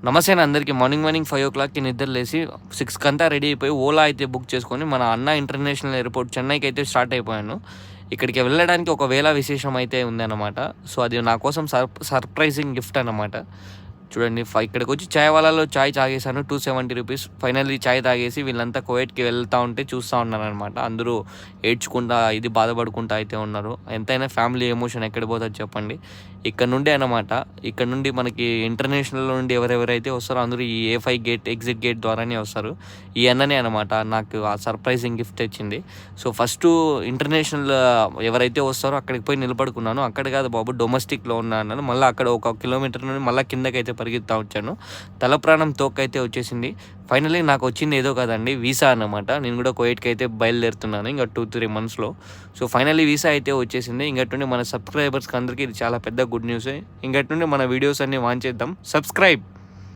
నమస్తే అండి అందరికీ. మార్నింగ్ 5 నిద్ర లేసి 6 కంతా రెడీ అయిపోయి ఓలా అయితే బుక్ చేసుకొని మన అన్నా ఇంటర్నేషనల్ ఎయిర్పోర్ట్ చెన్నైకి అయితే స్టార్ట్ అయిపోయాను. ఇక్కడికి వెళ్ళడానికి ఒక వేళ విశేషం అయితే ఉందన్నమాట. సో అది నా కోసం సర్ప్రైజింగ్ గిఫ్ట్ అన్నమాట. చూడండి, ఇక్కడికి వచ్చి చాయ్ వాలాలో చాయ్ తాగేసాను, 270 రూపీస్. ఫైనల్లీ చాయ్ తాగేసి వీళ్ళంతా కువైట్కి వెళ్తూ ఉంటే చూస్తూ ఉన్నాను అనమాట. అందరూ ఏడ్చుకుంటా బాధపడుకుంటా అయితే ఉన్నారు. ఎంతైనా ఫ్యామిలీ ఎమోషన్ ఎక్కడ పోతుంది చెప్పండి. ఇక్కడ నుండి అనమాట, ఇక్కడ నుండి మనకి ఇంటర్నేషనల్ నుండి ఎవరెవరైతే వస్తారో అందరూ ఈ A5 గేట్ ఎగ్జిట్ గేట్ ద్వారానే వస్తారు. ఈ అన్ననే అనమాట నాకు ఆ సర్ప్రైజింగ్ గిఫ్ట్ ఇచ్చింది. సో ఫస్ట్ ఇంటర్నేషనల్ ఎవరైతే వస్తారో అక్కడికి పోయి నిలబడుకున్నాను. అక్కడ కాదు బాబు, డొమెస్టిక్లో ఉన్నాను. మళ్ళీ అక్కడ 1 కిలోమీటర్ నుండి మళ్ళీ కిందకైతే పరిగెత్తా వచ్చాను. తల ప్రాణం తోకైతే వచ్చేసింది. ఫైనల్లీ నాకు వచ్చింది ఏదో కదండి, వీసా అన్నమాట. నేను కూడా కువైట్కి అయితే బయలుదేరుతున్నాను ఇంకా 2-3 మంత్స్లో. సో ఫైనల్లీ వీసా అయితే వచ్చేసింది. ఇంకటి నుండి మన సబ్స్క్రైబర్స్కి అందరికీ ఇది చాలా పెద్ద గుడ్ న్యూసే. ఇంకటి నుండి మన వీడియోస్ అన్ని వాంచ్ చేద్దాం. సబ్స్క్రైబ్.